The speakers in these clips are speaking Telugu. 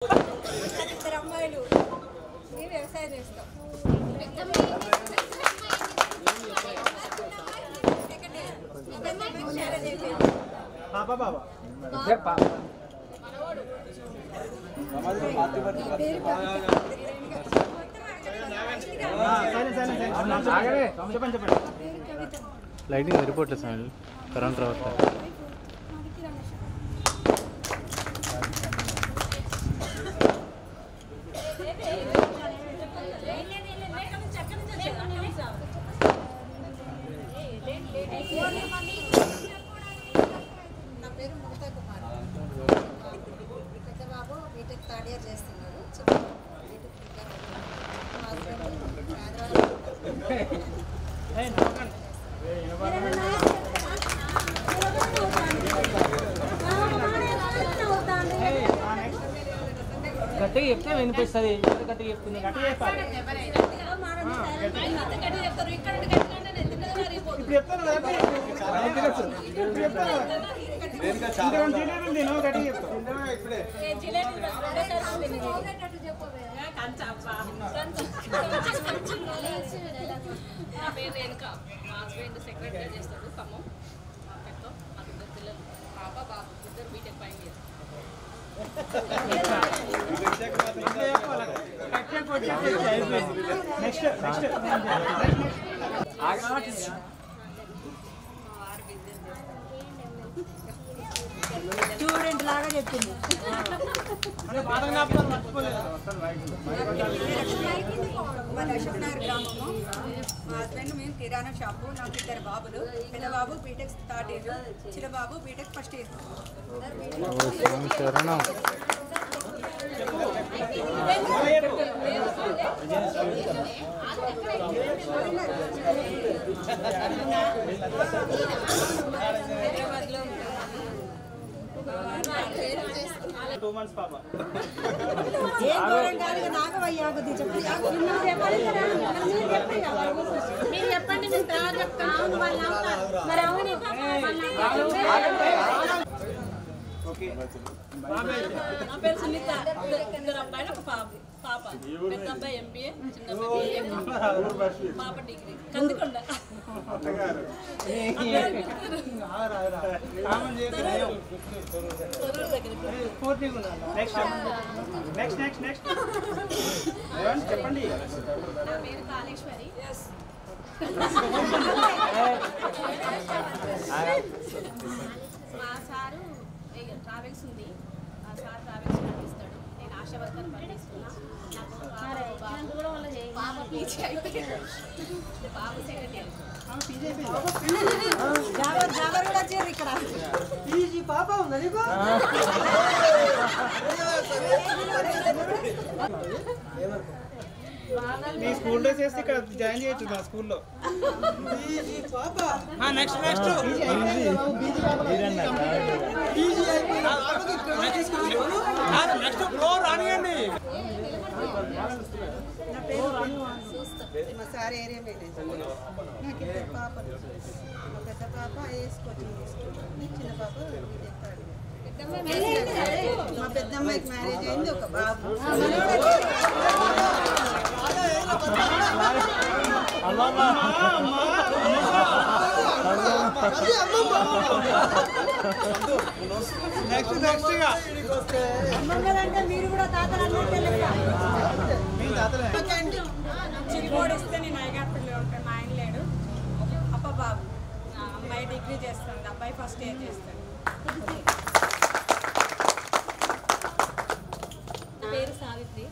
ఇద్దరు అమ్మాయిలు మేము వ్యవసాయం చేస్తాం. లైటింగ్ సరిపోవట్లేదు సార్, కరెంట్ రావట్లేదు. నా పేరు మమతా కుమార్. పెద్ద బాబు బీటెక్ థర్డ్ ఇయర్ చేస్తున్నాడు. గట్టిగా చెప్తే వినిపిస్తుంది. గట్టిగా చెప్తుంది. గట్టిగా చెప్పాలి. నా పేరు రేణుక. మా హస్బెండ్ సెక్రటరీ చేస్తాడు ఖమ్మం మార్కెట్లో. మాకు ఇద్దరు పిల్లలు, పాప బాబు, ఇద్దరు బీటెక్ ఫైనల్ ఇయర్. స్టూడెంట్ లాగా చెప్పింది. మాది అశోక్ నగర్ గ్రామము. మా హస్బెండ్ మేము కిరాణా షాపు. నాకు ఇద్దరు బాబులు. పెద్ద బాబు బీటెక్ థర్డ్ ఇయర్, చిన్న బాబు బీటెక్ ఫస్ట్ ఇయర్. మీరు చెప్పండి, నేను తర్వాత చెప్తాను. మరి అవును నా పేరు సునీత. ఇద్దరు అబ్బాయిలు, ఒక పాప. పెద్ద అబ్బాయి ఎంబీఏ, చిన్న అబ్బాయి BA, పాప డిగ్రీ. కందికొండ. చెప్పండి. నా పేరు కాళేశ్వరి. మా సారు ట్రావెల్స్ ఉంది. మా సార్ ట్రావెల్స్ నడిపిస్తాడు. నేను ఆశా వర్కర్ పనిచేస్తున్నా. పాప పీజీ అయిపోయింది. బాబు సెకండ్ ఇయర్. ఇక్కడ పాప ఉందా నీకు? మీ స్కూల్ డ్రెస్ వేస్తే ఇక్కడ జాయిన్ చేయొచ్చు మా స్కూల్లో. నెక్స్ట్ ఫ్లో రానియండి. మా సార్ ఏరియా మేనేజర్. నాకు ఇద్దరు పాపలు. మా పెద్ద పాప ఏఎస్ కోచింగ్ తీసుకుంటుంది. చిన్న పాప బీటెక్ థర్డ్ ఇయర్. మా పెద్ద అమ్మాయికి మ్యారేజ్ అయింది. ఒక బాబు. అమ్మమ్మలంటే మీరు కూడా తాతలు చిరుగోడు ఇస్తే నేను అయ్యగారిలో ఉంటాను. మా ఆయన లేడు. అప్ప బాబు. అమ్మాయి డిగ్రీ చేస్తుంది, అబ్బాయి ఫస్ట్ ఇయర్ చేస్తాడు. నా పేరు సావిత్రి.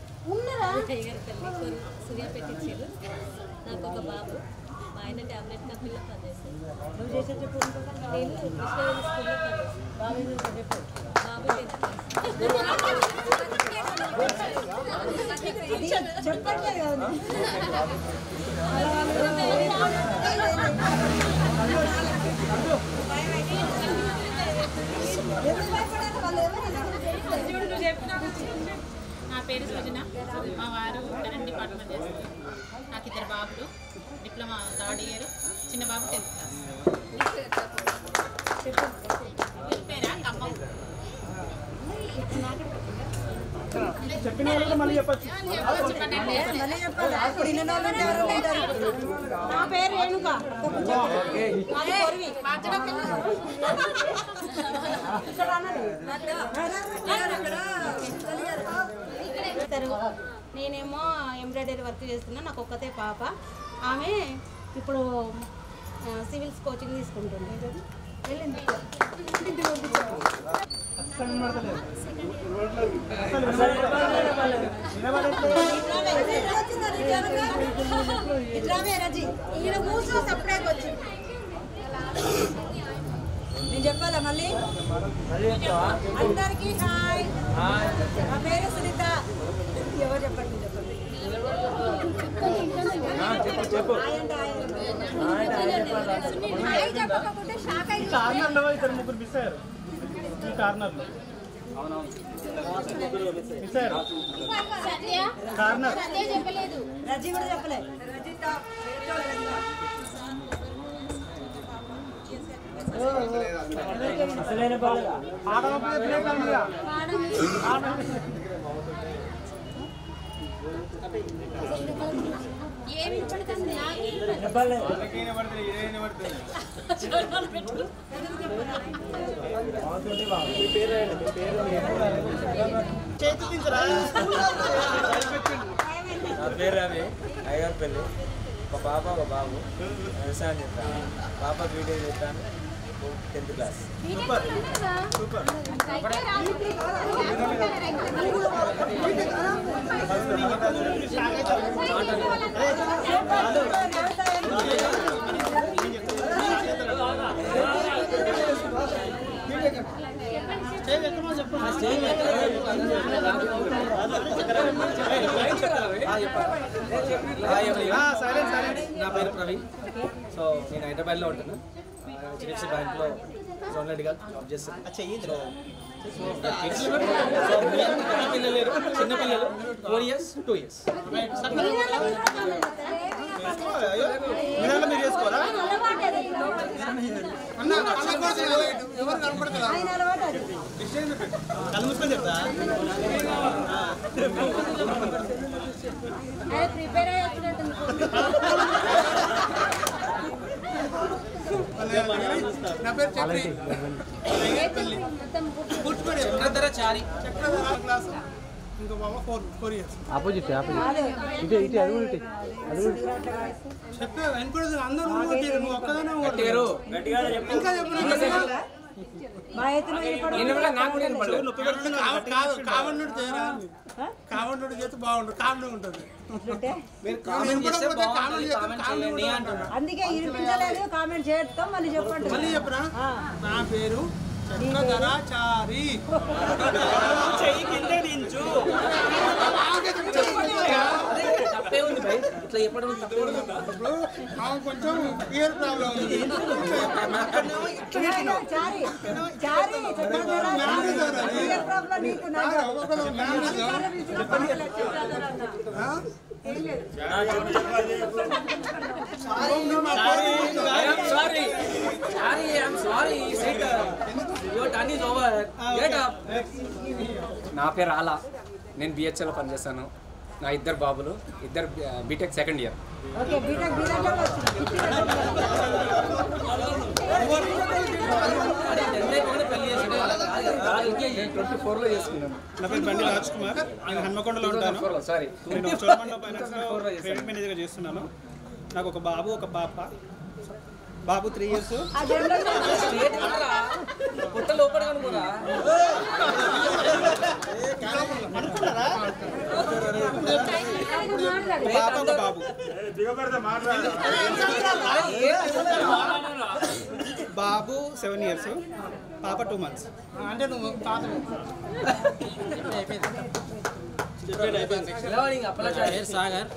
టైగర్ తల్లి సూర్యాపేట ఇచ్చారు. నాకు ఒక బాబు. మా ఆయన టాబ్లెట్ కంపెనీలో పనిచేస్తాను. నువ్వు చేసే చెప్పు. నేను కృష్ణవేణి స్కూల్లో పనిచేస్తాను. బాబు చెప్పండి కదా. నా పేరు సృజన. మా వారు కరెంట్ డిపార్ట్మెంట్ చేస్తారు. నాకు ఇద్దరు బాబులు, డిప్లొమా థర్డ్ ఇయర్, చిన్న బాబు 10th క్లాస్. పేరా ఖమ్మం. చెప్పిన వాళ్ళకి మళ్ళీ చెప్పచ్చు. నా పేరు రేణుక. నేనేమో ఎంబ్రాయిడరీ వర్క్ చేస్తున్నా. నాకు ఒక్కతే పాప. ఆమె ఇప్పుడు సివిల్స్ కోచింగ్ తీసుకుంటుంది. వెళ్ళింది నేను చెప్పాలా మళ్ళీ అందరికీ హాయ్. నా పేరు సునీత. ఎవరు చెప్పండి కార్నర్లో ఇద్దరు ముగ్గురు మిస్ అయ్యారు. ఈ కార్నర్లో మిస్ అయ్యారు. కార్నర్ రజీ కూడా చెప్పలేదు. నా పేరు రవి, అయ్యగారిపల్లి. ఒక పాప ఒక బాబు. వ్యవసాయం చేస్తాను. పాప వీడియో చేస్తాను. 10th class. నా పేరు ప్రవీణ్. సో నేను హైదరాబాద్లో ఉంటున్నా. హెచ్డిఎఫ్సి బ్యాంక్లో జోనల్ హెడ్గా జాబ్ చేస్తాను. పిల్లలు చిన్నపిల్లలు 4 years 2 years. మీరు చేసుకోరా? కళ్ళు మూసుకొని చెప్తా. ప్రిపేర్ నా పేరు చక్రి. చారి క్లాస్. ఇంకో బాబా 4 years. ఆపోజిట్ ఇటు ఇటు అది కూడా చెప్పే వెనకూడదు. అందరూ నువ్వు ఒక్కదానే ఇంకా కావణుడు చేయరా? కావణుడు చేస్తే బాగుంటుంది. కామెడీ ఉంటుంది. అందుకే వినిపించలేదు. కామెంట్ చేస్తాం. మళ్ళీ చెప్పండి. మళ్ళీ చెప్పరా? నా పేరు చక్రధరాచారి. కొంచెం ఇయర్ ప్రాబ్లం ఉంది. నా పేరు ఆలా. నేను బిహెచ్ఎల్లో పనిచేస్తాను. నా ఇద్దరు బాబులు, ఇద్దరు బీటెక్ సెకండ్ ఇయర్. నేను 24లో చేసుకున్నాను. నా పేరు బండి రాజ్ కుమార్. నేను హన్మకొండలో ఉంటాను. నేను చోళమండల ఫైనాన్స్లో క్రెడిట్ మేనేజర్గా చేస్తున్నాను. నాకు ఒక బాబు ఒక పాప. బాబు 3 years. పాప ఒక బాబు. బాబు 7 years. పాప 2 months. అంటే నువ్వు పాత సాగర్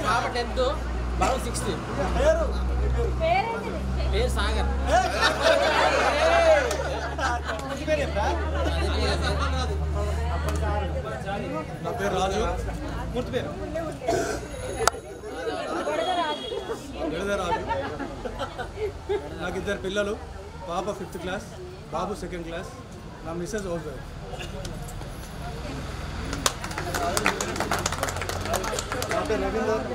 పాప 10th, బాబు 6th. పేరు సాగర్. నా పేరు రాజు. పూర్తి పేరు రాజు. నాకు 2 పిల్లలు. పాప 5th క్లాస్, బాబు 2nd క్లాస్. నా మిస్సెస్ హౌస్ వైఫ్. నా పేరు రవీందర్.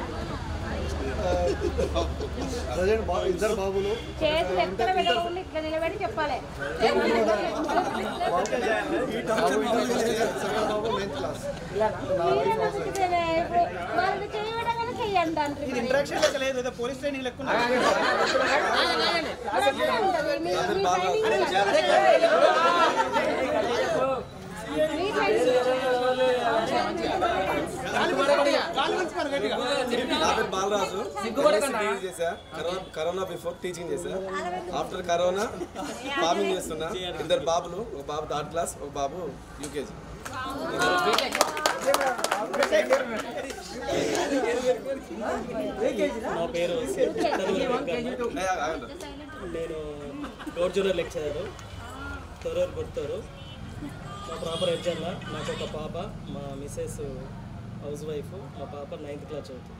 ఇద్దరు బాబులు. నిలబడి చెప్పాలి. ఇంట్రాక్షన్ లెక్క లేదు, ఏదో పోలీస్ ట్రైనింగ్ లెక్క బాలరాజు. కరోనా బిఫోర్ టీచింగ్ చేశా. ఆఫ్టర్ కరోనా ఫార్మింగ్ చేస్తున్నా. 2 బాబులు, ఒక బాబు 3rd క్లాస్, ఒక బాబు UKG. నా పేరు నేను గౌర్జూనర్ లెక్చరరు, తొరూరు గుర్తూరు. మా ప్రాపర్ ఎడ్జర్ల. నాకు ఒక పాప, మా మిస్సెస్ హౌస్ వైఫ్. మా పాప 9th క్లాస్ చదువుతుంది.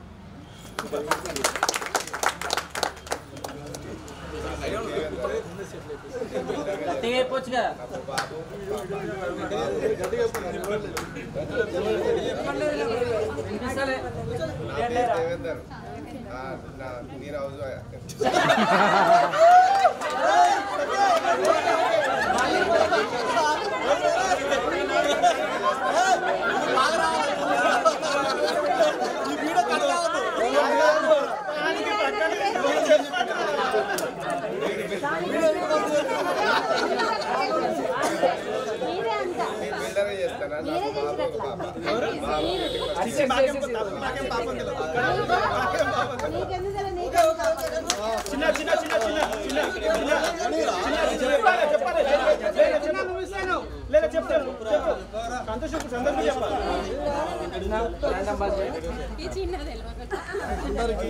అందరికీ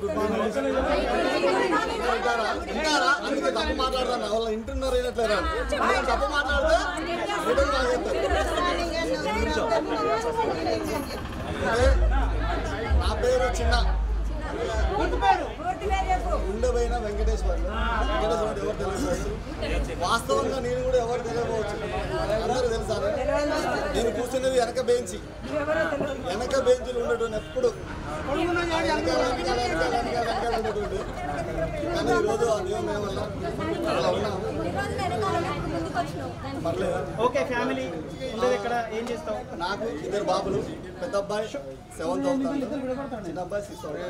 గుడ్ మార్నింగ్. తప్పు మాట్లాడతాను వాళ్ళ ఇంటున్నారు అయినట్లేదా తప్పు మాట్లాడితే నా పేరు చిన్న ఉండబోయిన వెంకటేశ్వర్లు. ఎవరు తెలియకపోవచ్చు. వాస్తవంగా నేను కూడా ఎవరు తెలియకపోవచ్చు. అందరూ తెలుసా? నేను కూర్చున్నది వెనక బెంచ్లు ఉండేటువంటి ఎప్పుడు ఉండేటువంటి. కానీ ఈరోజు ఆ దేవుని వల్ల అలా ఉన్నాము. ఓకే, ఫ్యామిలీ ఉండేది ఎక్కడ? ఏం చేస్తావు? నాకు 2 బాబులు. పెద్ద అబ్బాయి 7th అవుతాడు, చిన్న అబ్బాయి 6th అవుతాడు.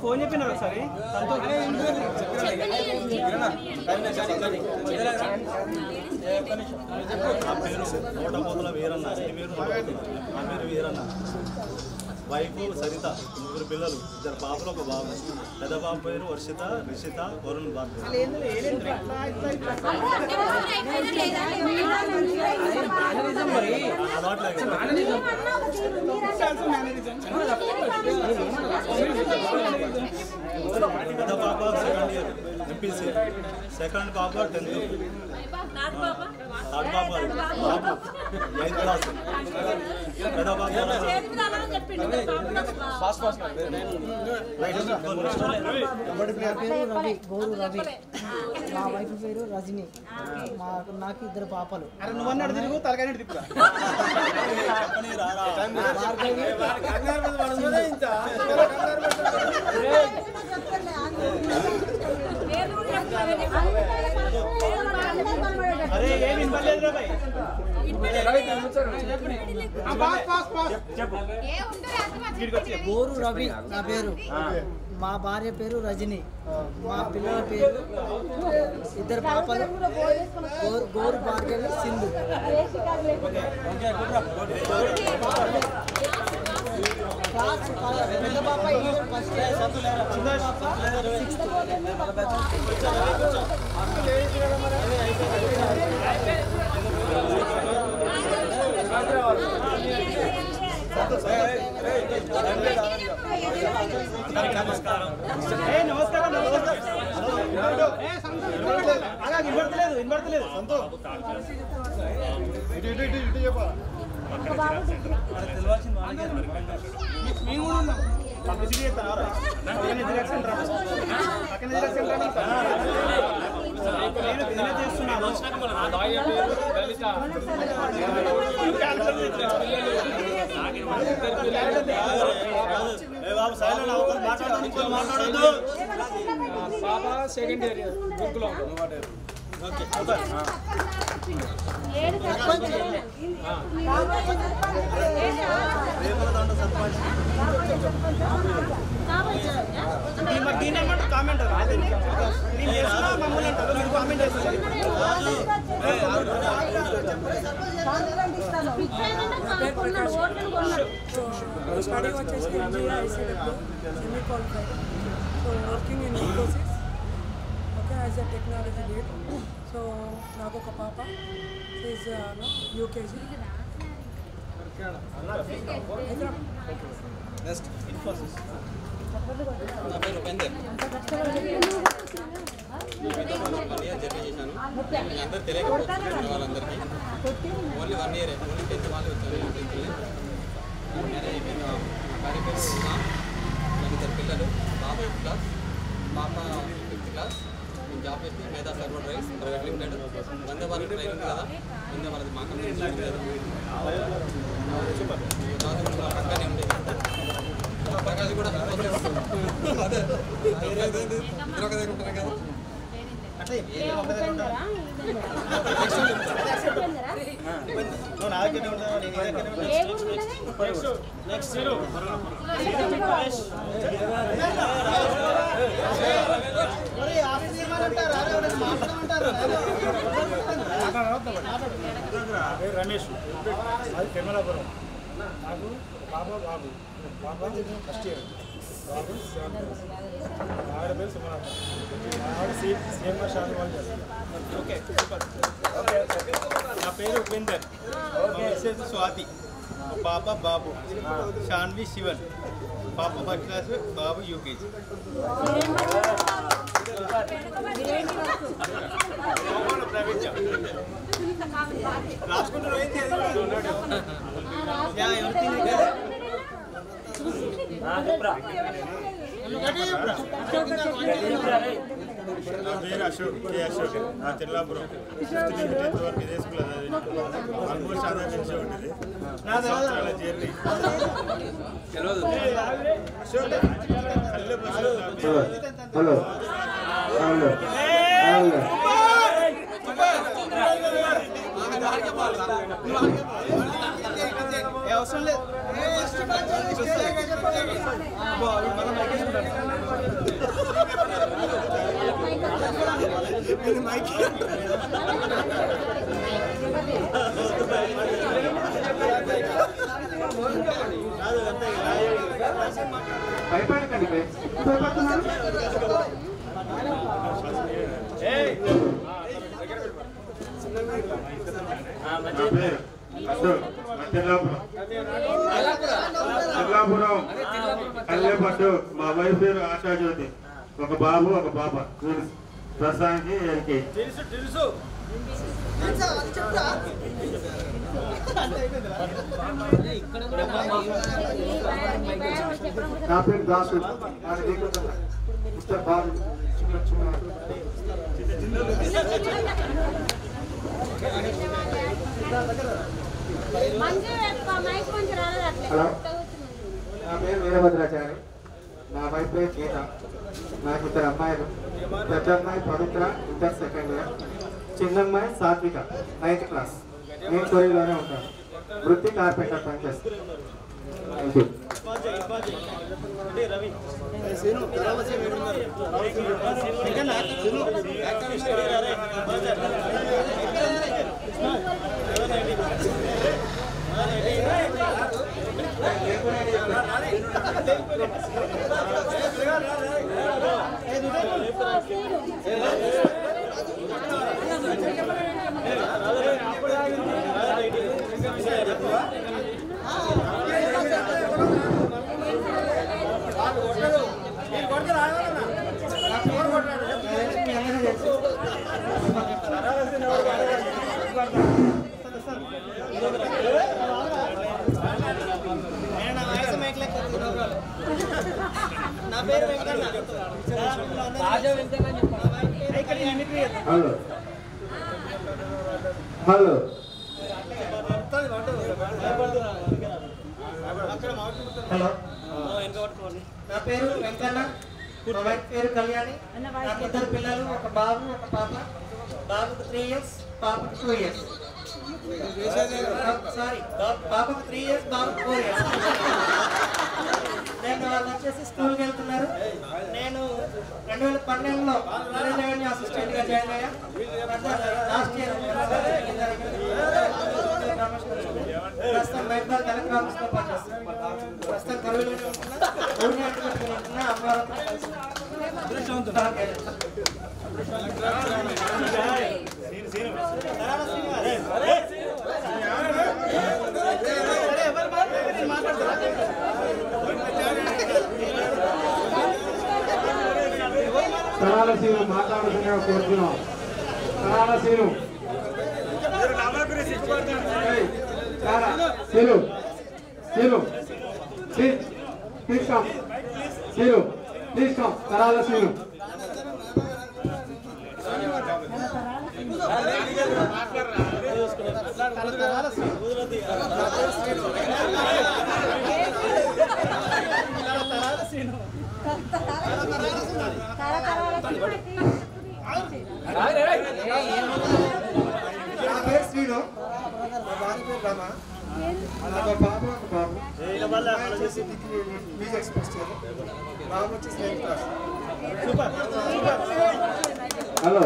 ఫోన్ చెప్పినారు ఒకసారి. కోటపోతల వీరన్న, నా పేరు వీరన్న. వైఫ్ సరిత, 3 పిల్లలు, 2 పాపలు, 1 బాబు. పెద్ద బాబు పేరు వర్షిత, రిషిత, వరుణ్ బాబు. పెద్ద పాప 2nd ఇయర్ MPC, 2nd పాప 10th, 3rd పాప బాబు 8th క్లాస్. పెద్ద పాప గౌరు రవి. మా వైఫ్ పేరు రజని. నాకు 2 పాపలు. నువ్వన్నాడు తిరుగు తలకాయ తిప్పురా. అరే ఏమి ఇవ్వలేదు రాబాయ్. చెప్పు. గోరు రవి నా పేరు. మా భార్య పేరు రజని. మా పిల్లల పేరు ఇద్దరు పాపలు గోరు భార్గవి సింధు. పెద్ద పాప ఫస్ట్ చిన్న బాబా సెకండ్ ఇయర్ బుక్లో కామెంట్ స్టడీ వచ్చేసి semi qualified. So working in Infosys okay as a technology lead. So నాకు ఒక పాప ఈజ్ యూకేజీ. నెక్స్ట్ ఇన్ఫోసిస్. నా పేరు ఉపేందర్. జర్నీ చేశాను. అందరూ తెలియకపోవచ్చు వాళ్ళందరికీ. ఓన్లీ 1 ఇయర్ ఓన్లీ 10th వాళ్ళు వచ్చారు. మ్యారేజ్ అయిపోయింది. భార్య పేరు ఉమా. నాకు 2 పిల్లలు. బాబు 8th క్లాస్, పాప 5th క్లాస్. నేను జాబ్ చేస్తే మేధా server rice private limited. Vande Bharat train ఉంది కదా, వందే భారత్ మా కంపెనీ పక్కనే ఉండేది. ప్రకాశ్ కూడా అదే ఒక దగ్గర ఉంటారు కదా. రమేష్, అది కెమెరాపురం. నాకు బాబు ఫస్ట్ ఇయర్. బాబు 7th క్లాస్. ఆవిడ పేరు సుమలత. ఆవిడ సేమ్ షాపింగ్ వాళ్ళు చేస్తారు. Okay super. నా పేరు ఉపేందర్. మిస్సెస్ స్వాతి. పాప బాబు. షాన్వి శివన్. పాప 1st క్లాస్, బాబు యూకేజీ. ప్రైవేట్ జాబ్ రాసుకుంటారు. నా పేరు అశోక్, కే అశోక్. నా తెల్లాపురం 5th నుంచి 10th వరకు ఇదే స్కూల్ చదివాను. ఆల్మోస్ట్ అదే తెలిసే ఉంటుంది. జర్నీ అశోక్ కళ్ళే ప్రసాద్. అవసరం లేదు. భయపడకండి. తెల్లాపురం కల్లెపట్టు. మా వైఫ్ పేరు ఆశాజ్యోతి. ఒక బాబు ఒక పాప. ప్రస్తుతానికి ఎల్కేజీ. నా పేరు దాసు. మిస్టర్ బాబు. హలో, నా పేరు వీరభద్రాచారి. నా వైఫ్ పేరు గీత. నాకు 2 అమ్మాయిలు. పెద్ద అమ్మాయి పవిత్ర, ఇంటర్ 2nd ఇయర్. చిన్న అమ్మాయి సాత్విక, 9th క్లాస్. నేను కొరియలోనే ఉంటాను. వృత్తి కార్పెంటర్ పనిచేస్తాను. రవి నా పేరు వెంకన్న. హలో హలో హలో నా పేరు వెంకన్న, మా వైఫ్ పేరు కళ్యాణి. నాకు ఇద్దరు పిల్లలు, ఒక బాబు ఒక పాప. బాబుకు 3 years, పాపకు 2 years. సారీ, పాపకు 3 years, బాబుకు 4 years. నేను వాళ్ళు వచ్చేసి స్కూల్కి వెళ్తున్నారు. నేను 2012లో రెవెన్యూ అసిస్టెంట్గా జాయిన్ అయ్యా. లాస్ట్ ఇయర్ ప్రస్తుతం బయట కలెక్టర్ ఆఫీస్లో పనిచేస్తాను. ప్రస్తుతం కరువులోనే ఉంటున్నా. అమ్మవారితో కలిసి సరాల సీను మాట్లాడుతున్నా కోరుతున్నాం. Sarala Seenu Seenu Seenu please come. Seenu please come. Sarala Seenu నా పేరు శ్రీను, మా భార్య పేరు రమ. నాకు ఒక బాబు ఒక బాబు. వచ్చేసి మ్యూజిక్ ఎక్స్ప్రెస్ బాబు వచ్చేసి 9th క్లాస్. హలో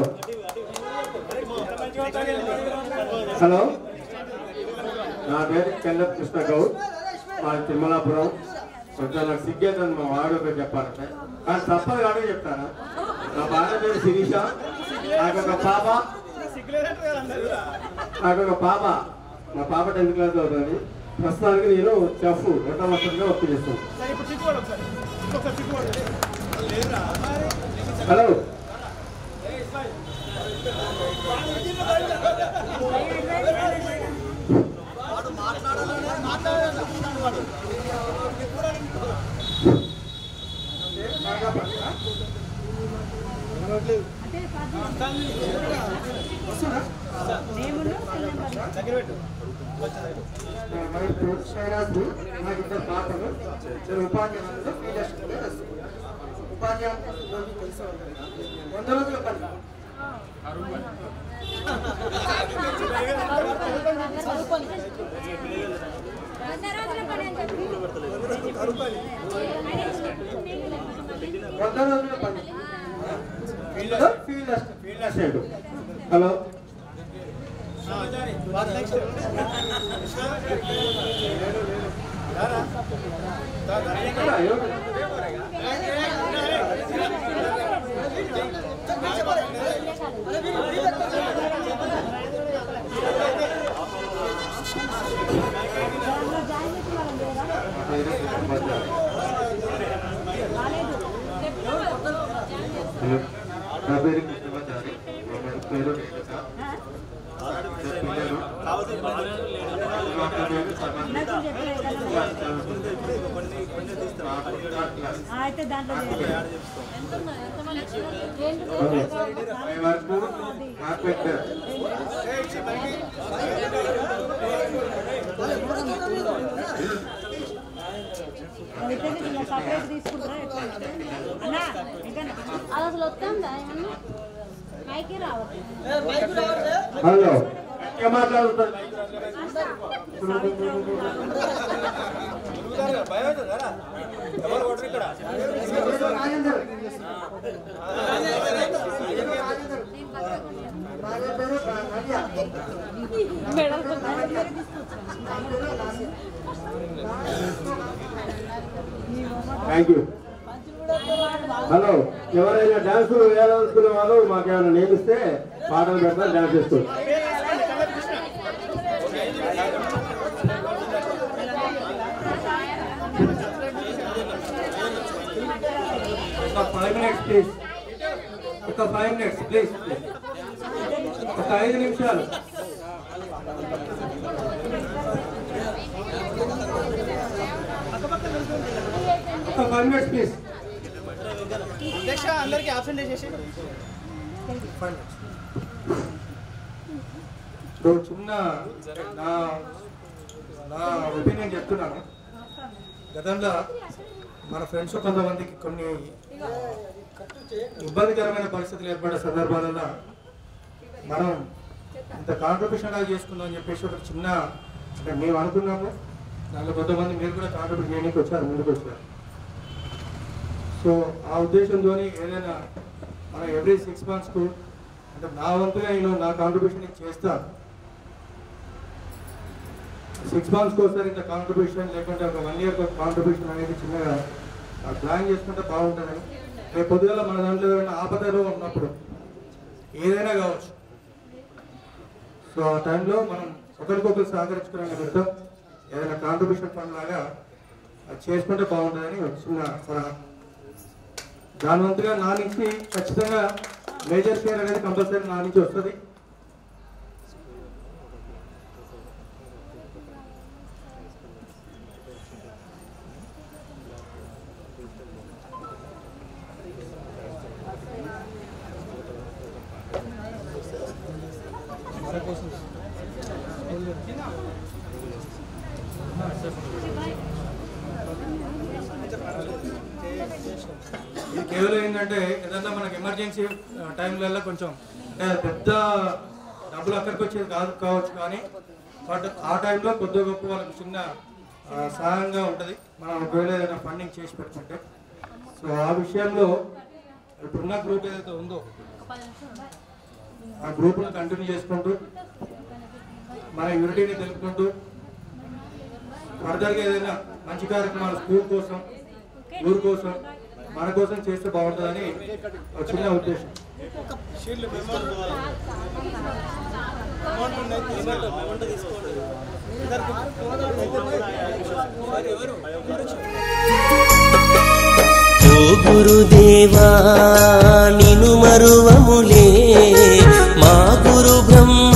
హలో నా పేరు చంద్ర కృష్ణ గౌడ్, మా తిమ్మలాపురం. కొంచెం నాకు సిగ్గేదని మా వాడు చెప్పాలంటే, కానీ తప్పదు కాదు చెప్తారా. నా భార్య పేరు శిరీష, నాకు ఒక పాప. మా పాప 10th క్లాస్ అవుతుంది. ప్రస్తుతానికి నేను చెఫ్ మొట్టమొదటిగా వర్క్ చేస్తాను. హలో నాకు ఇద్దరు పాపలు. నేను ఉపాధ్యాయులు తెలుసు 100 రోజుల పని. Field assistant. హలో నా పేరు కృష్ణమాచారి, పేరు అయితే దాంట్లో సపరేట్ తీసుకుంటారా అన్నా అది అసలు వస్తుందా ఏమన్నా పైకి రావద్దు. హలో ఏం మాట్లాడుతుంది థ్యాంక్ యూ. హలో, ఎవరైనా డాన్స్ వేయాలనుకునే వాళ్ళు మాకేమైనా నేర్పిస్తే పాటలు పెడతారు, డాన్స్ చేస్తారు. ఒక 5 minutes ప్లీజ్, ఒక 5 minutes ప్లీజ్, ఒక 5 నిమిషాలు. ఒక 5 minutes ప్లీజ్. అందరికి ఆప్షన్ చేసేసి చిన్న నా ఒపీనియన్ చెప్తున్నాను. గతంలో మన ఫ్రెండ్స్ కొంతమందికి కొన్ని ఇబ్బందికరమైన పరిస్థితులు ఏర్పడే సందర్భాలలో మనం ఇంత కాంట్రిబ్యూషన్గా చేసుకుందాం అని చెప్పేసి ఒక చిన్న అంటే మేము అనుకున్నాము. దాంట్లో కొంతమంది మీరు కూడా కాంట్రిబ్యూట్ చేయడానికి వచ్చారు, ముందుకు వచ్చారు. సో ఆ ఉద్దేశంతో ఏదైనా మనం ఎవ్రీ 6 monthsకు అంటే నా వంతుగా నేను నా కాంట్రిబ్యూషన్ చేస్తాను. 6 monthsకి ఒకసారి ఇంత కాంట్రిబ్యూషన్ లేకుంటే ఒక 1 year కాంట్రిబ్యూషన్ అనేది చిన్నగా ప్లాన్ చేసుకుంటే బాగుంటుందని. రేపు పొద్దుగల మన దాంట్లో ఏదైనా ఆపదలో ఉన్నప్పుడు ఏదైనా కావచ్చు. సో ఆ టైంలో మనం ఒకరికొకరు సహకరించుకోవడానికి ఏదైనా కాంట్రిబ్యూషన్ ఫండ్ లాగా అది చేసుకుంటే బాగుంటుందని ఒక చిన్న సలహా. దాని వంతుగా నా నుంచి ఖచ్చితంగా మేజర్ షేర్ అనేది కంపల్సరీ నా నుంచి వస్తుంది. ఇది కేవలం ఏంటంటే ఏదన్నా మనకు ఎమర్జెన్సీ టైంలలో కొంచెం పెద్ద డబ్బులు అక్కడికి వచ్చేది కావచ్చు, కానీ బట్ ఆ టైంలో కొద్ది గొప్ప వాళ్ళకి చిన్న సహాయంగా ఉంటుంది మనం ఒకవేళ ఏదైనా ఫండింగ్ చేసి పెట్టుకుంటే. సో ఆ విషయంలో ఇప్పుడున్న గ్రూప్ ఏదైతే ఉందో ఆ గ్రూప్ను కంటిన్యూ చేసుకుంటూ మన యూనిటీని తెలుపుకుంటూ ఫర్దర్గా ఏదైనా మంచి కార్యక్రమాలు స్కూల్ కోసం, ఊరు కోసం, మన కోసం చేస్తే బాగుంటుందని ఒక చిన్న ఉద్దేశం. ఓ గురుదేవా నిను మరువములే మా గురు బ్రహ్మ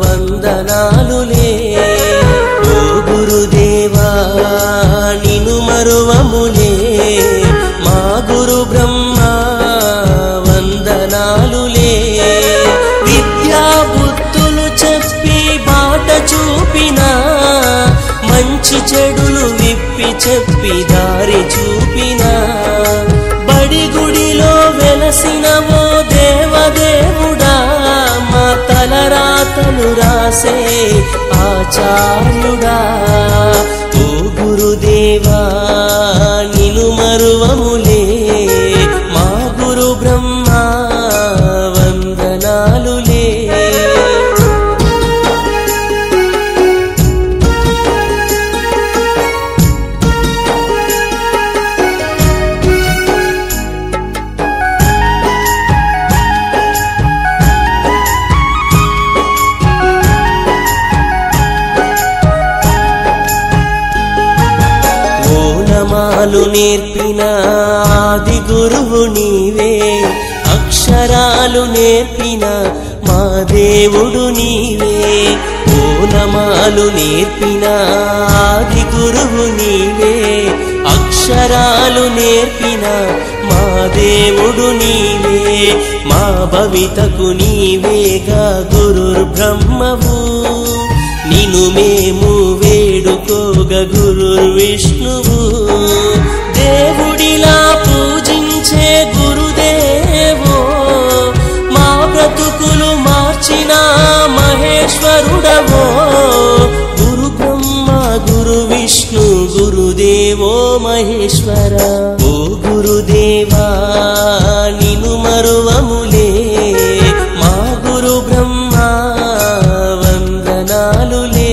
వందనాలులే. ఓ గురుదేవా నిను మరువములే మా గురు బ్రహ్మ వందనాలులే. విద్యా బుద్ధులు చెప్పి బాట చూపిన, మంచి చెడులు విప్పి చెప్పి దారి చూపిన, బడి గుడిలో వెలసిన ఓ దేవదేవుడా మా తలరాతలు రాసే ఆచార్యుడా. ఓ గురుదేవా నిను మరువములే మా గురు బ్రహ్మ వందనాలులే. ఓనమాలు నేర్పిన ఆది గురువు నీవే, అక్షరాలు నేర్పిన మా దేవుడు నీవే. ఓనమాలు నేర్పిన ఆది గురువు నీవే, అక్షరాలు నేర్పిన మా దేవుడు నీవే. మా భవితకు నీవేగా గురుర్ బ్రహ్మవు, నిను మేము వేడుకోగ గురుర్ విష్ణువు. దేవుడిలా పూజించే గురుదేవో మా బ్రతుకులు మార్చిన మహే మహేశ్వర ఓ గురుదేవా నిను మరువములే మా గురు బ్రహ్మ వందనాలులే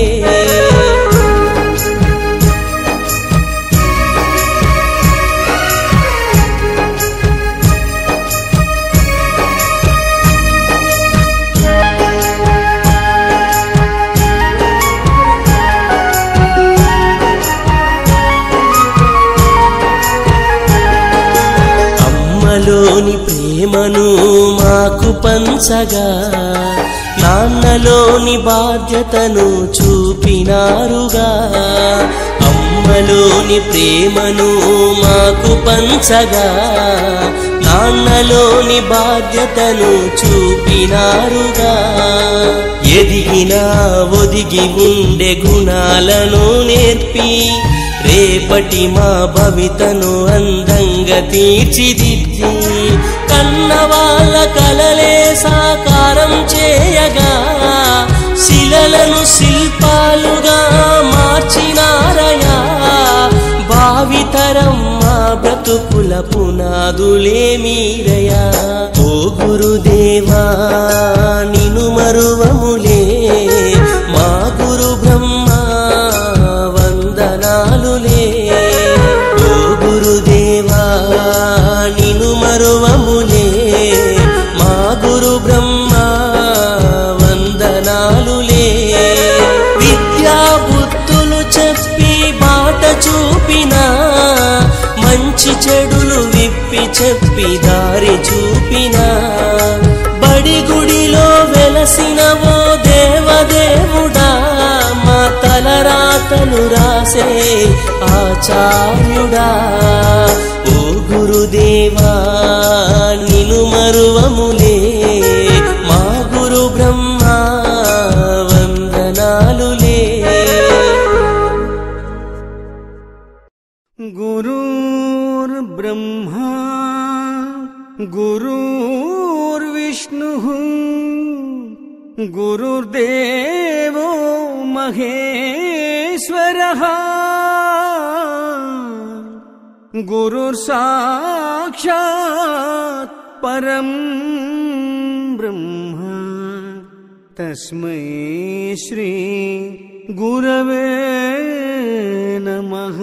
అమ్మలోని ప్రేమను మాకు పంచగా నాన్నలోని బాధ్యతను చూపినారుగా అమ్మలోని ప్రేమను మాకు పంచగా నాన్నలోని బాధ్యతను చూపినారుగా ఎదిగినా ఒదిగి ఉండే గుణాలను నేర్పి రేపటి మా భవితను అందంగా తీర్చిదిద్ది కన్నవాళ్ళ కలలే సాకారం చేయగా శిలలను శిల్పాలుగా మార్చినారయా భావితరం మా బ్రతుకుల పునాదులే మీరయా ఓ గురుదేవా నిను మరువములే మా గురు బ్రహ్మ వందనాలులే ఓ గురుదేవా నిను మరువములే మా గురు బ్రహ్మ వందనాలులే విద్యా బుద్ధులు చెప్పి బాట చూపినా మంచి చెడులు విప్పి చెప్పి దారి చూపినా బడి గుడిలో వెలసినవో దేవదేవుడా మా తలరాతలు రాసే ఆచార్యుడా ఓ గురుదేవా నిను మరువములే మా గురు బ్రహ్మ వందనాలులే गुरुर्ब्रह्मा गुरुर्विष्णुः गुरुर्देवो महेश्वरः गुरुर्साक्षात् परं ब्रह्म तस्मै श्री गुरवे नमः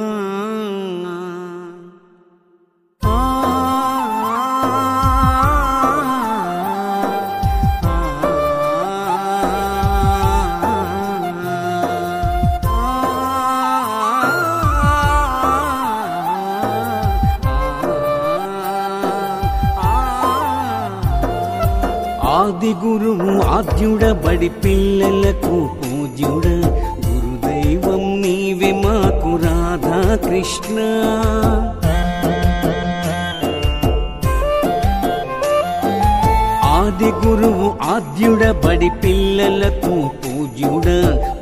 ఆది గురువు ఆద్యుడ బడి పిల్లలకు పూజ్యుడ గురుదైవం నీవే మాకు రాధా కృష్ణ ఆది గురువు ఆద్యుడ బడి పిల్లలకు పూజ్యుడ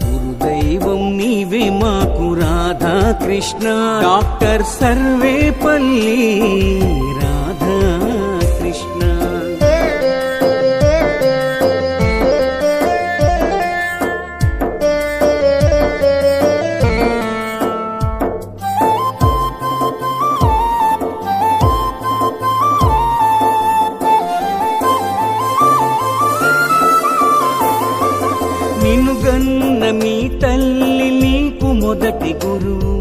గురుదైవం నీవే మాకు రాధా కృష్ణ డాక్టర్ సర్వేపల్లి రాధా కృష్ణ నిన్నుగన్న మీ తల్లి నీకు మొదటి గురువు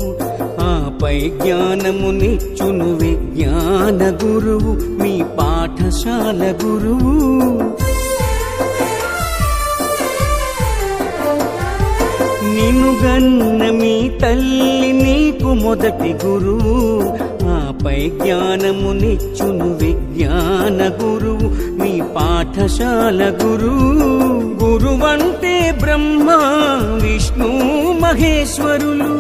ఆపై జ్ఞానమునిచ్చును విజ్ఞాన గురువు మీ పాఠశాల గురువు నిన్నుగన్న మీ తల్లి నీకు మొదటి గురువు ఆపై జ్ఞానమునిచ్చును విజ్ఞాన గురువు మీ పాఠశాల గురువు గురువంటే బ్రహ్మ విష్ణు మహేశ్వరులు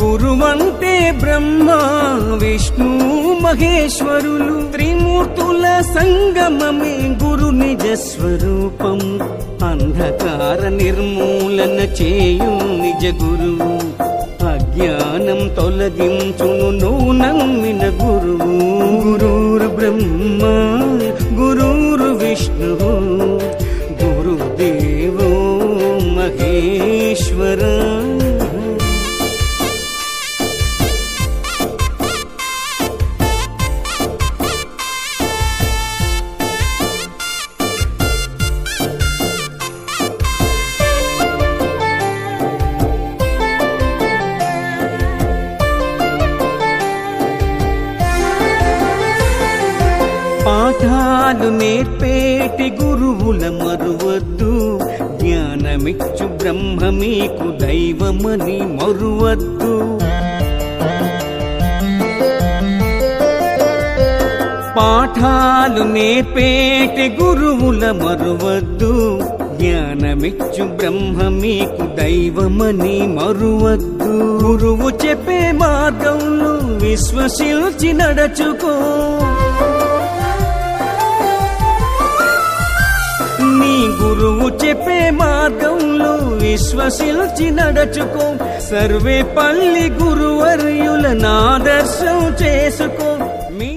గురువంటే బ్రహ్మ విష్ణు మహేశ్వరులు త్రిమూర్తుల సంగమమే గురు నిజ స్వరూపం అంధకార నిర్మూలన చేయు నిజ గురువు అజ్ఞానం తొలగించును నువ్వు నమ్మిన గురువు గురుర్ బ్రహ్మ గురుర్ విష్ణు గురుదేవో మహేశ్వర మహేశ్వర. పాఠాలు నేర్పేటి గురువుల మరువద్దు, జ్ఞానమిచ్చు బ్రహ్మ మీకు దైవమని మరువద్దు. పాఠాలు నేర్పేటి గురువుల మరువద్దు, జ్ఞానమిచ్చు బ్రహ్మ మీకు దైవమని మరువద్దు. గురువు చెప్పే మార్గంలో విశ్వసించి నడచుకో, నీ గురువు చెప్పే మార్గంలో విశ్వసించి నడచుకో. సర్వేపల్లి గురువర్యులను ఆదర్శం చేసుకో. మీ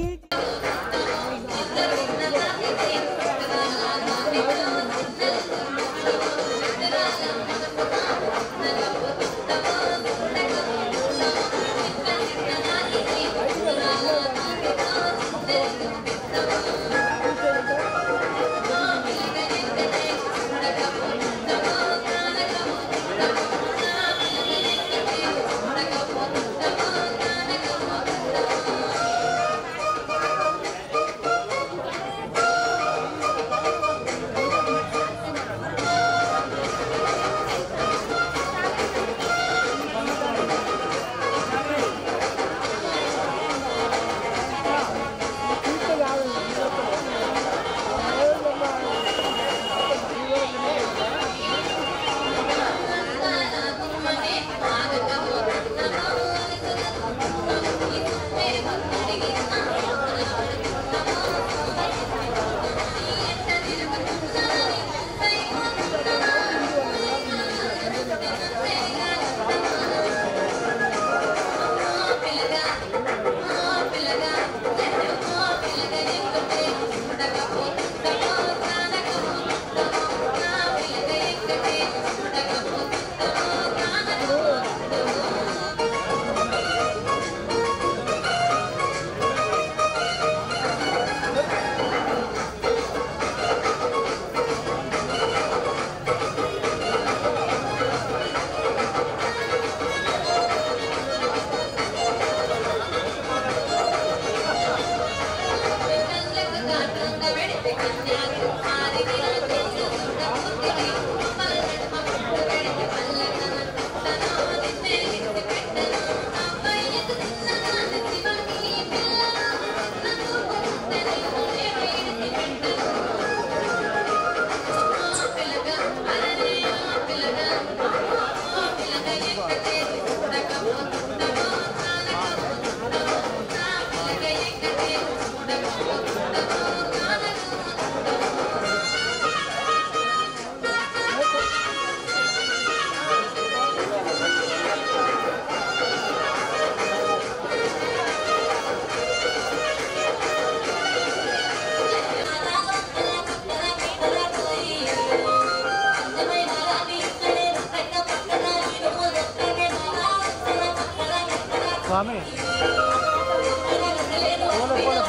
స్వామి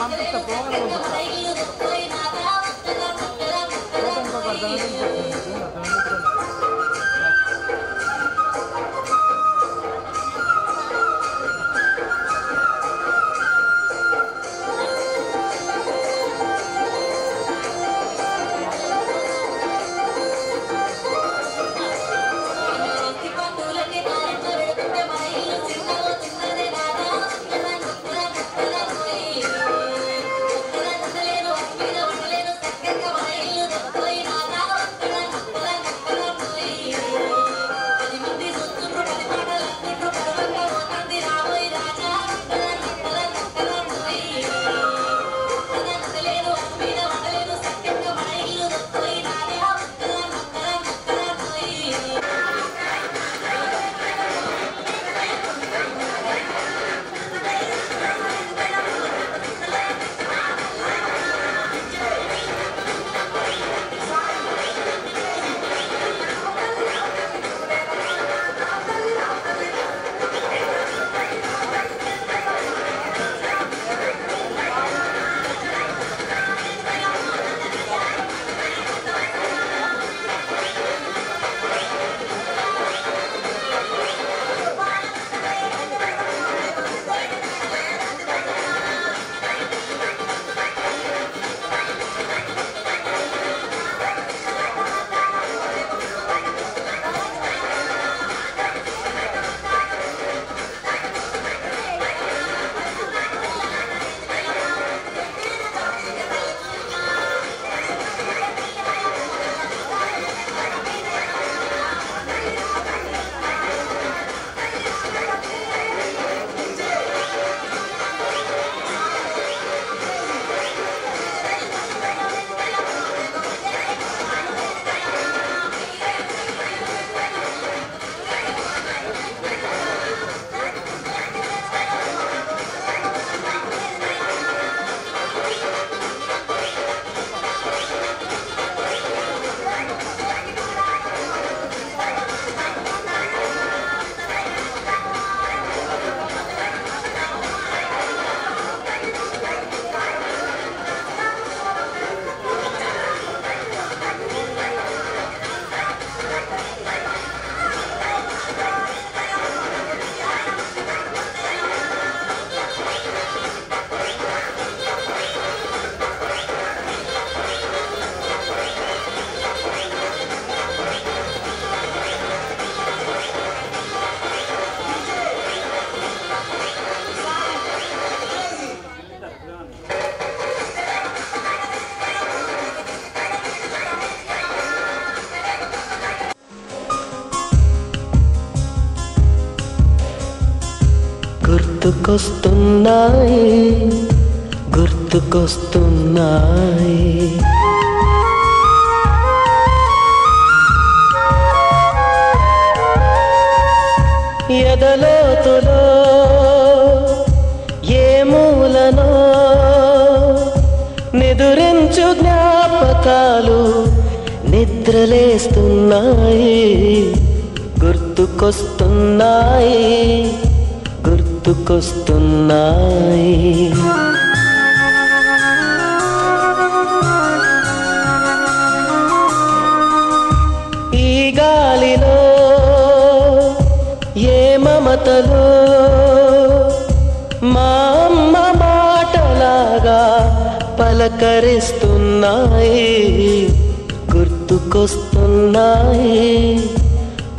పంపిస్తా Thank you. గుర్తుకొస్తున్నాయి గుర్తుకొస్తున్నాయి ఎదలోతులో ఏ మూలనో నిదురించు జ్ఞాపకాలు నిద్రలేస్తున్నాయి గుర్తుకొస్తున్నాయి గుర్తుకొస్తున్నాయి ఈ గాలిలో ఏ మమతలో మా అమ్మ మాటలాగా పలకరిస్తున్నాయి గుర్తుకొస్తున్నాయి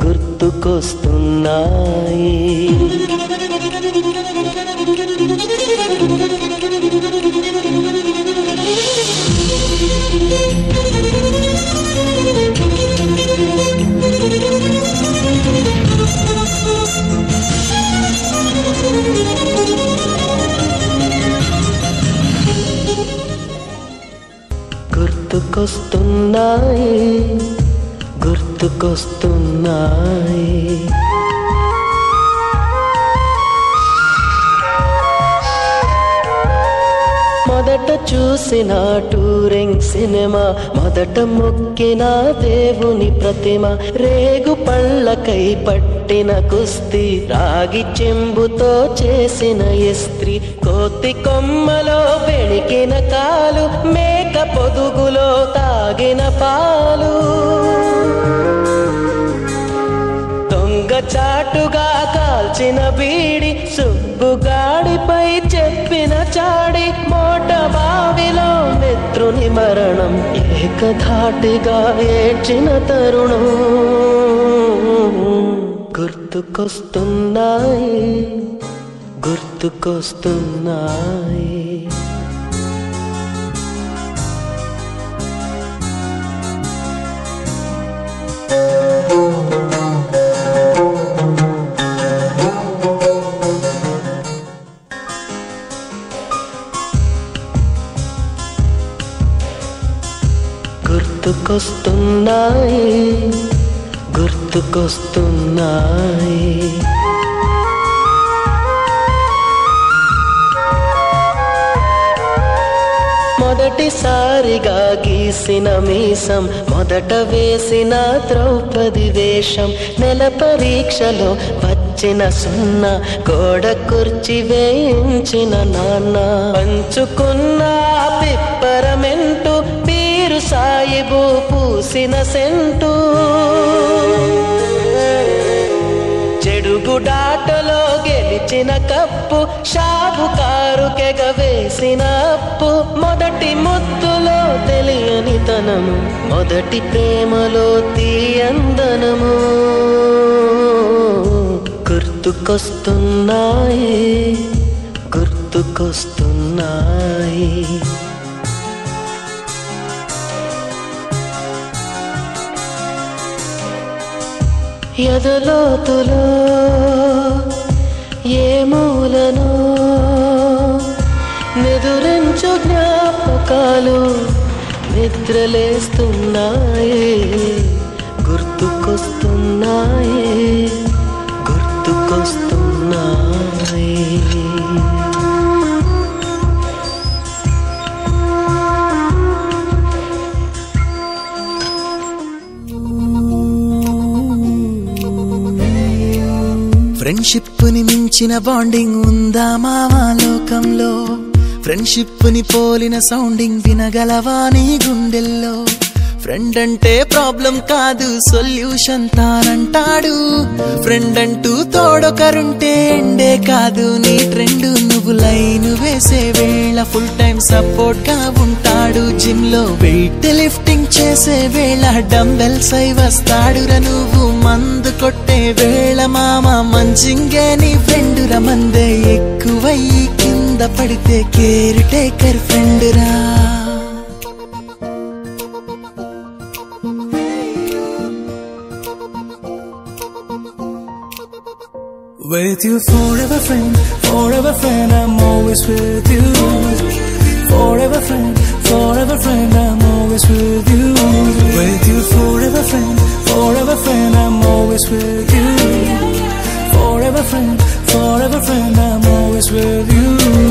గుర్తుకొస్తున్నాయి గుర్తుకొస్తున్నాయి గుర్తుకొస్తున్నాయి మొదట చూసిన టూరింగ్ సినిమా మొదట మొక్కిన దేవుని ప్రతిమ రేగు పళ్ళకై పట్టిన కుస్తీ రాగి చెంబుతో చేసిన ఇస్త్రీ కోతి కొమ్మలో బెణికిన కాలు మేక పొదుగులో తాగిన పాలు దొంగ చాటుగా కాల్చిన బీడి సుబ్బుగాడిపై చెప్పిన చాడి మోట బావిలో మిత్రుని మరణం ఏకధాటిగా ఏడ్చిన తరుణం గుర్తుకొస్తున్నాయి గుర్తుకొస్తున్నాయి గుర్తుకొస్తున్నాయి గుర్తుకొస్తున్నాయి మొదటిసారిగా గీసిన మీసం మొదట వేసిన ద్రౌపది వేషం నెల పరీక్షలో వచ్చిన సున్నా గోడ కుర్చీ వేయించిన నాన్న పంచుకున్న పిప్పరమెంటు పీరు సాయిబు పూసిన సెంటు చెడుగుడాటలో గెలిచిన కప్పు షాబుకారు కెగవేసిన అప్పు మొదటి ముద్దులో తెలియని తనము మొదటి ప్రేమలో తీయందనము గుర్తుకొస్తున్నాయి గుర్తుకొస్తున్నాయి ఎదలోతులో ఏ మూలనో నిదురించు జ్ఞాపకాలు నిద్రలేస్తున్నాయి గుర్తుకొస్తున్నాయి గుర్తుకొస్తున్నాయి ఫ్రెండ్షిప్ ని మించిన బాండింగ్ ఉందా మావా లోకంలో ఫ్రెండ్షిప్ ని పోలిన సౌండింగ్ వినగలవా నీ గుండెల్లో ఫ్రెండ్ అంటే ప్రాబ్లం కాదు సొల్యూషన్ తానంటాడు ఫ్రెండ్ అంటూ తోడొకరుంటే ఎండే కాదు నీ ట్రెండ్ నువ్వు లైన్ వేసే వేళ ఫుల్ టైం సపోర్ట్ గా ఉంటాడు జిమ్ లో వెయిట్ లిఫ్టింగ్ చేసే వేళ డంబెల్స్ అయి వస్తాడురా నువ్వు మందు కొట్టే వేళ మామ మంచింగే నీ ఫ్రెండ్ రా మందే ఎక్కువయ్యి కింద పడితే కేర్ టేకర్ ఫ్రెండ్ రా With you forever friend, I'm always with you. Forever friend, I'm always with you. With you forever friend, I'm always with you. Forever friend, I'm always with you.